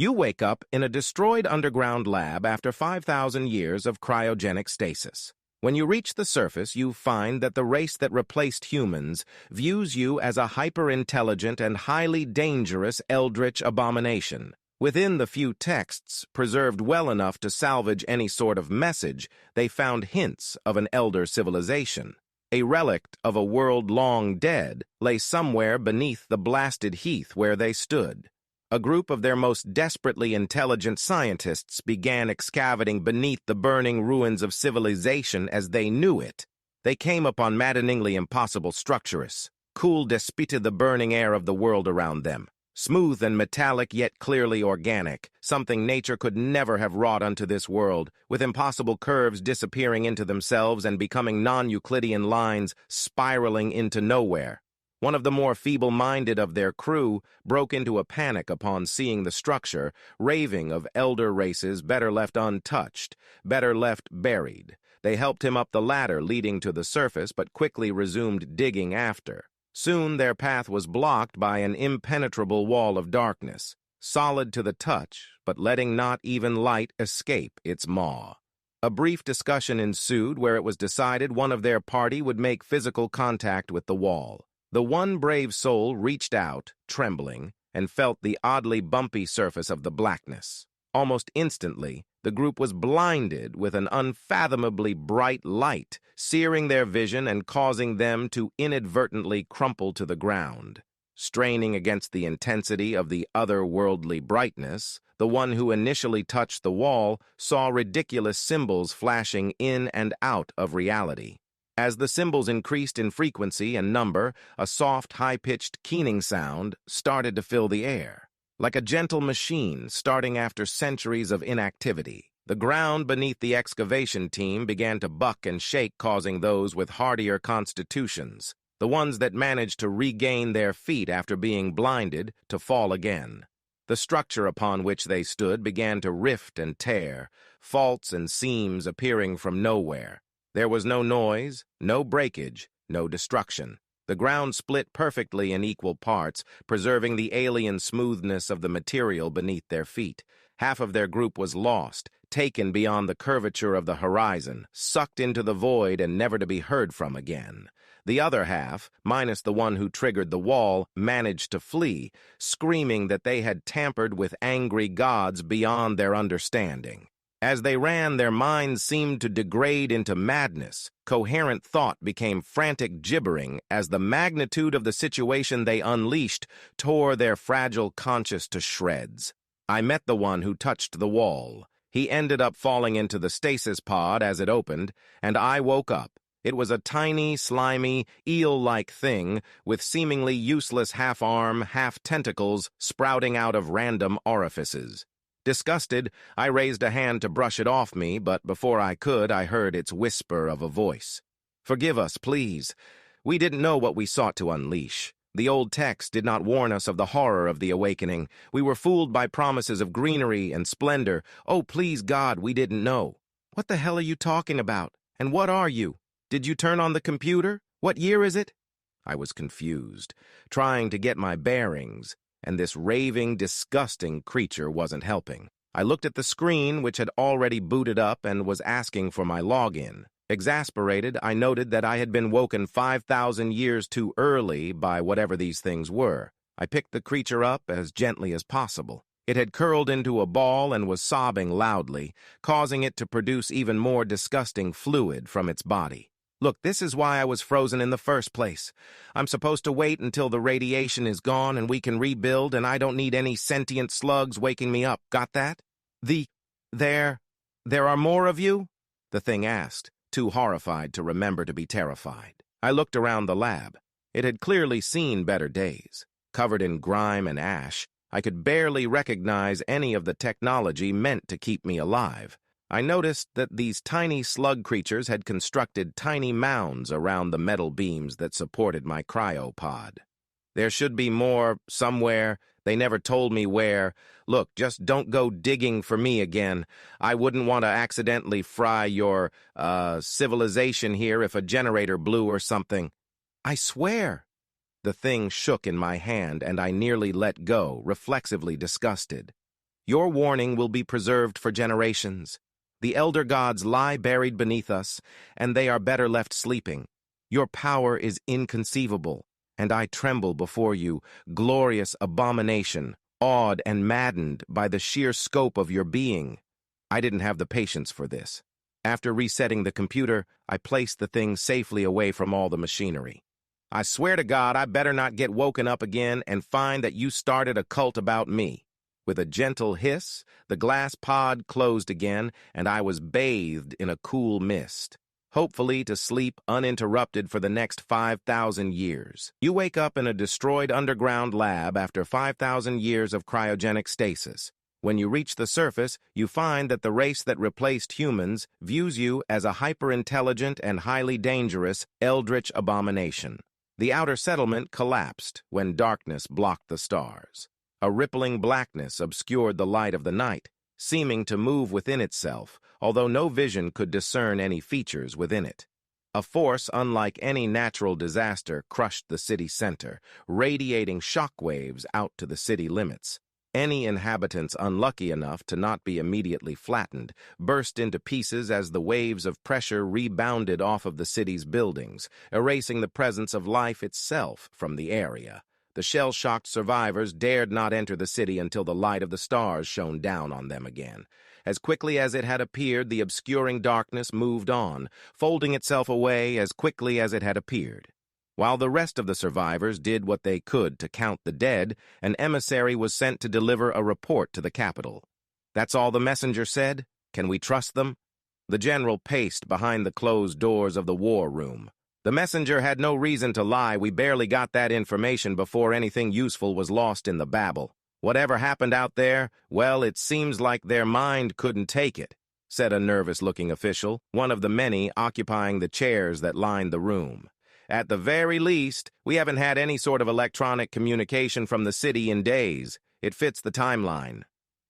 You wake up in a destroyed underground lab after 5,000 years of cryogenic stasis. When you reach the surface, you find that the race that replaced humans views you as a hyper-intelligent and highly dangerous Eldritch abomination. Within the few texts, preserved well enough to salvage any sort of message, they found hints of an elder civilization. A relic of a world long dead lay somewhere beneath the blasted heath where they stood. A group of their most desperately intelligent scientists began excavating beneath the burning ruins of civilization as they knew it. They came upon maddeningly impossible structures, cool despite the burning air of the world around them. Smooth and metallic, yet clearly organic, something nature could never have wrought unto this world, with impossible curves disappearing into themselves and becoming non-Euclidean lines spiraling into nowhere. One of the more feeble-minded of their crew broke into a panic upon seeing the structure, raving of elder races better left untouched, better left buried. They helped him up the ladder leading to the surface, but quickly resumed digging after. Soon their path was blocked by an impenetrable wall of darkness, solid to the touch, but letting not even light escape its maw. A brief discussion ensued where it was decided one of their party would make physical contact with the wall. The one brave soul reached out, trembling, and felt the oddly bumpy surface of the blackness. Almost instantly, the group was blinded with an unfathomably bright light, searing their vision and causing them to inadvertently crumple to the ground. Straining against the intensity of the otherworldly brightness, the one who initially touched the wall saw ridiculous symbols flashing in and out of reality. As the symbols increased in frequency and number, a soft, high-pitched keening sound started to fill the air. Like a gentle machine starting after centuries of inactivity, the ground beneath the excavation team began to buck and shake, causing those with hardier constitutions, the ones that managed to regain their feet after being blinded, to fall again. The structure upon which they stood began to rift and tear, faults and seams appearing from nowhere. There was no noise, no breakage, no destruction. The ground split perfectly in equal parts, preserving the alien smoothness of the material beneath their feet. Half of their group was lost, taken beyond the curvature of the horizon, sucked into the void and never to be heard from again. The other half, minus the one who triggered the wall, managed to flee, screaming that they had tampered with angry gods beyond their understanding. As they ran, their minds seemed to degrade into madness. Coherent thought became frantic gibbering as the magnitude of the situation they unleashed tore their fragile conscience to shreds. I met the one who touched the wall. He ended up falling into the stasis pod as it opened, and I woke up. It was a tiny, slimy, eel-like thing with seemingly useless half-arm, half-tentacles sprouting out of random orifices. Disgusted, I raised a hand to brush it off me, but before I could, I heard its whisper of a voice. "Forgive us, please. We didn't know what we sought to unleash. The old text did not warn us of the horror of the awakening. We were fooled by promises of greenery and splendor. Oh, please, God, we didn't know." "What the hell are you talking about? And what are you? Did you turn on the computer? What year is it?" I was confused, trying to get my bearings, and this raving, disgusting creature wasn't helping. I looked at the screen, which had already booted up and was asking for my login. Exasperated, I noted that I had been woken 5,000 years too early by whatever these things were. I picked the creature up as gently as possible. It had curled into a ball and was sobbing loudly, causing it to produce even more disgusting fluid from its body. "Look, this is why I was frozen in the first place. I'm supposed to wait until the radiation is gone and we can rebuild, and I don't need any sentient slugs waking me up. Got that?" There are more of you?" the thing asked, too horrified to remember to be terrified. I looked around the lab. It had clearly seen better days. Covered in grime and ash, I could barely recognize any of the technology meant to keep me alive. I noticed that these tiny slug creatures had constructed tiny mounds around the metal beams that supported my cryopod. There should be more somewhere. They never told me where. Look, just don't go digging for me again. I wouldn't want to accidentally fry your, civilization here if a generator blew or something. "I swear." The thing shook in my hand, and I nearly let go, reflexively disgusted. Your warning will be preserved for generations. The elder gods lie buried beneath us, and they are better left sleeping. Your power is inconceivable, and I tremble before you, glorious abomination, awed and maddened by the sheer scope of your being. I didn't have the patience for this. After resetting the computer, I placed the thing safely away from all the machinery. I swear to God, I better not get woken up again and find that you started a cult about me. With a gentle hiss, the glass pod closed again, and I was bathed in a cool mist, hopefully to sleep uninterrupted for the next 5,000 years. You wake up in a destroyed underground lab after 5,000 years of cryogenic stasis. When you reach the surface, you find that the race that replaced humans views you as a hyper-intelligent and highly dangerous Eldritch abomination. The outer settlement collapsed when darkness blocked the stars. A rippling blackness obscured the light of the night, seeming to move within itself, although no vision could discern any features within it. A force unlike any natural disaster crushed the city center, radiating shockwaves out to the city limits. Any inhabitants unlucky enough to not be immediately flattened burst into pieces as the waves of pressure rebounded off of the city's buildings, erasing the presence of life itself from the area. The shell-shocked survivors dared not enter the city until the light of the stars shone down on them again. As quickly as it had appeared, the obscuring darkness moved on, folding itself away as quickly as it had appeared. While the rest of the survivors did what they could to count the dead, an emissary was sent to deliver a report to the capital. "That's all the messenger said? Can we trust them?" The general paced behind the closed doors of the war room. "The messenger had no reason to lie. We barely got that information before anything useful was lost in the babble. Whatever happened out there, well, it seems like their mind couldn't take it," said a nervous-looking official, one of the many occupying the chairs that lined the room. "At the very least, we haven't had any sort of electronic communication from the city in days. It fits the timeline,"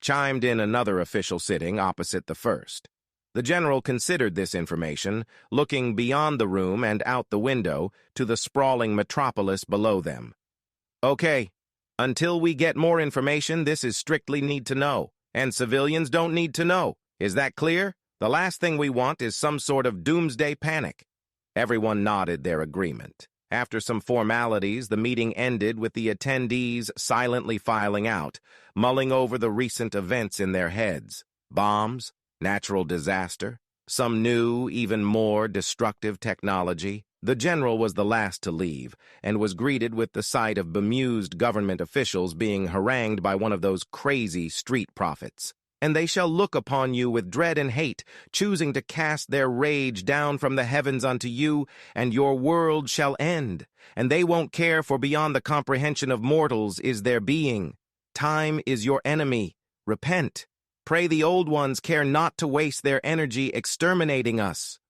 chimed in another official sitting opposite the first. The general considered this information, looking beyond the room and out the window to the sprawling metropolis below them. "Okay, until we get more information, this is strictly need to know, and civilians don't need to know. Is that clear? The last thing we want is some sort of doomsday panic." Everyone nodded their agreement. After some formalities, the meeting ended with the attendees silently filing out, mulling over the recent events in their heads. Bombs, natural disaster, some new, even more destructive technology. The general was the last to leave, and was greeted with the sight of bemused government officials being harangued by one of those crazy street prophets. "And they shall look upon you with dread and hate, choosing to cast their rage down from the heavens unto you, and your world shall end. And they won't care, for beyond the comprehension of mortals is their being. Time is your enemy. Repent. Pray the old ones care not to waste their energy exterminating us."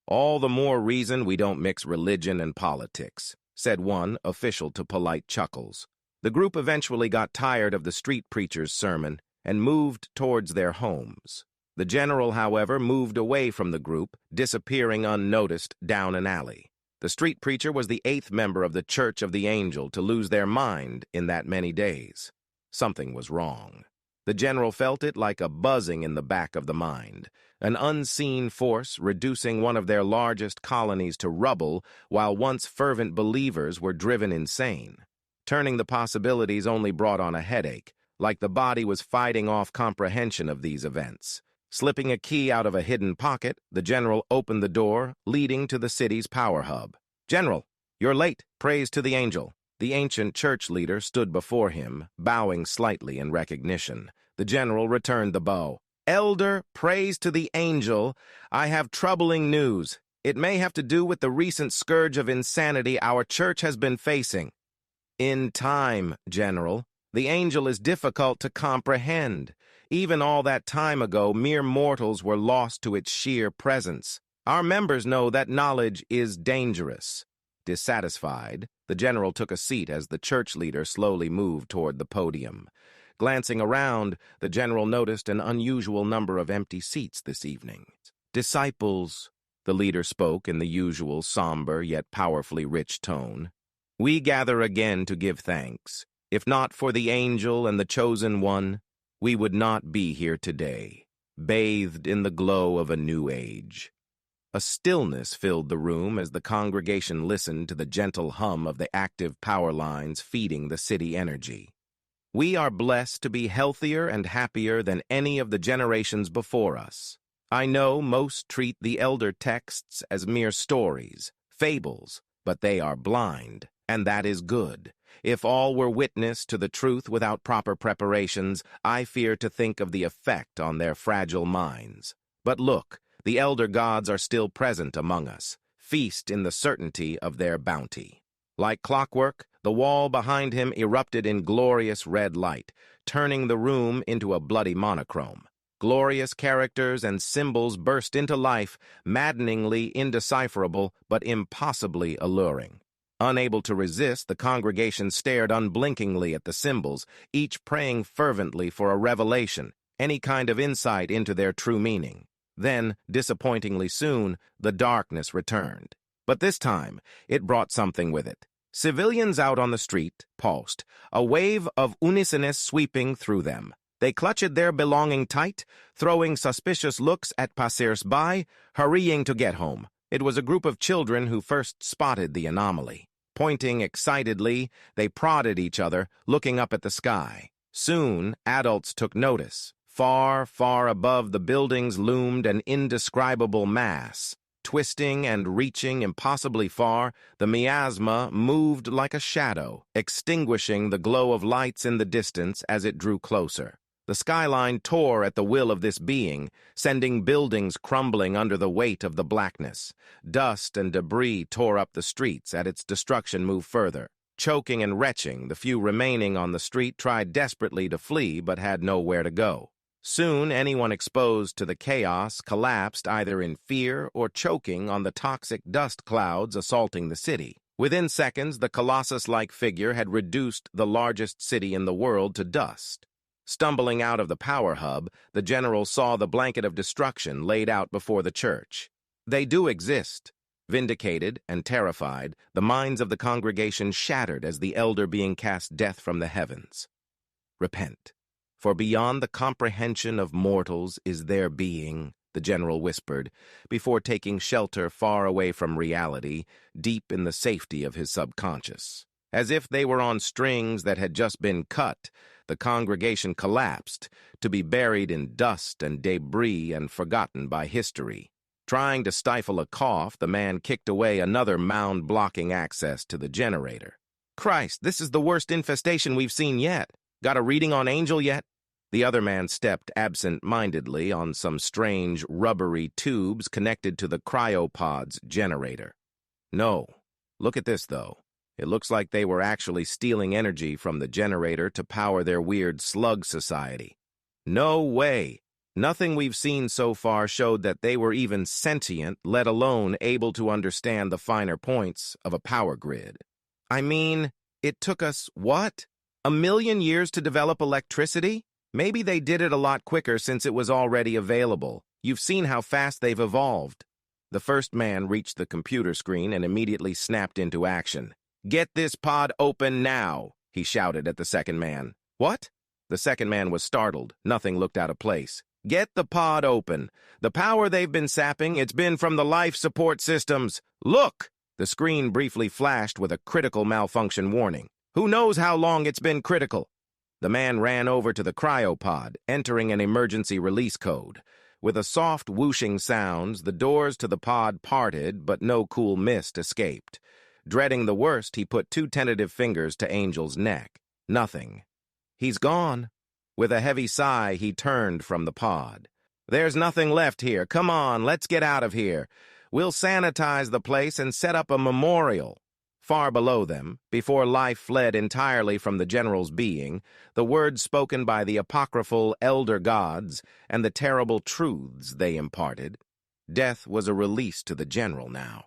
"All the more reason we don't mix religion and politics," said one official to polite chuckles. The group eventually got tired of the street preacher's sermon and moved towards their homes. The general, however, moved away from the group, disappearing unnoticed down an alley. The street preacher was the 8th member of the Church of the Angel to lose their mind in that many days. Something was wrong. The general felt it like a buzzing in the back of the mind, an unseen force reducing one of their largest colonies to rubble while once fervent believers were driven insane. Turning the possibilities only brought on a headache, like the body was fighting off comprehension of these events. Slipping a key out of a hidden pocket, the general opened the door, leading to the city's power hub. "General, you're late. Praise to the angel." The ancient church leader stood before him, bowing slightly in recognition. The general returned the bow. "Elder, praise to the angel. I have troubling news. It may have to do with the recent scourge of insanity our church has been facing." "In time, General. The angel is difficult to comprehend. Even all that time ago, mere mortals were lost to its sheer presence. Our members know that knowledge is dangerous." Dissatisfied, the general took a seat as the church leader slowly moved toward the podium. Glancing around, the general noticed an unusual number of empty seats this evening. "Disciples," the leader spoke in the usual somber yet powerfully rich tone, "we gather again to give thanks. If not for the angel and the chosen one, we would not be here today, bathed in the glow of a new age. A stillness filled the room as the congregation listened to the gentle hum of the active power lines feeding the city energy. We are blessed to be healthier and happier than any of the generations before us. I know most treat the elder texts as mere stories, fables, but they are blind, and that is good. If all were witness to the truth without proper preparations, I fear to think of the effect on their fragile minds. But look, the elder gods are still present among us. Feast in the certainty of their bounty. Like clockwork, the wall behind him erupted in glorious red light, turning the room into a bloody monochrome. Glorious characters and symbols burst into life, maddeningly indecipherable but impossibly alluring. Unable to resist, the congregation stared unblinkingly at the symbols, each praying fervently for a revelation, any kind of insight into their true meaning. Then, disappointingly soon, the darkness returned. But this time, it brought something with it. Civilians out on the street pulsed, a wave of uneasiness sweeping through them. They clutched their belonging tight, throwing suspicious looks at passers-by, hurrying to get home. It was a group of children who first spotted the anomaly. Pointing excitedly, they prodded each other, looking up at the sky. Soon, adults took notice. Far, far above the buildings loomed an indescribable mass. Twisting and reaching impossibly far, the miasma moved like a shadow, extinguishing the glow of lights in the distance as it drew closer. The skyline tore at the will of this being, sending buildings crumbling under the weight of the blackness. Dust and debris tore up the streets as its destruction moved further. Choking and retching, the few remaining on the street tried desperately to flee but had nowhere to go. Soon, anyone exposed to the chaos collapsed either in fear or choking on the toxic dust clouds assaulting the city. Within seconds, the colossus-like figure had reduced the largest city in the world to dust. Stumbling out of the power hub, the general saw the blanket of destruction laid out before the church. They do exist. Vindicated and terrified, the minds of the congregation shattered as the elder being cast death from the heavens. Repent. For beyond the comprehension of mortals is their being, the general whispered, before taking shelter far away from reality, deep in the safety of his subconscious. As if they were on strings that had just been cut, the congregation collapsed, to be buried in dust and debris and forgotten by history. Trying to stifle a cough, the man kicked away another mound blocking access to the generator. Christ, this is the worst infestation we've seen yet. Got a reading on Angel yet? The other man stepped absent-mindedly on some strange, rubbery tubes connected to the cryopod's generator. No. Look at this, though. It looks like they were actually stealing energy from the generator to power their weird slug society. No way. Nothing we've seen so far showed that they were even sentient, let alone able to understand the finer points of a power grid. I mean, it took us, what? 1,000,000 years to develop electricity? Maybe they did it a lot quicker since it was already available. You've seen how fast they've evolved. The first man reached the computer screen and immediately snapped into action. Get this pod open now, he shouted at the second man. What? The second man was startled. Nothing looked out of place. Get the pod open. The power they've been sapping, it's been from the life support systems. Look! The screen briefly flashed with a critical malfunction warning. Who knows how long it's been critical? The man ran over to the cryopod, entering an emergency release code. With a soft whooshing sounds, the doors to the pod parted, but no cool mist escaped. Dreading the worst, he put 2 tentative fingers to Angel's neck. Nothing. He's gone. With a heavy sigh, he turned from the pod. There's nothing left here. Come on, let's get out of here. We'll sanitize the place and set up a memorial. Far below them, before life fled entirely from the general's being, the words spoken by the apocryphal elder gods and the terrible truths they imparted. Death was a release to the general now.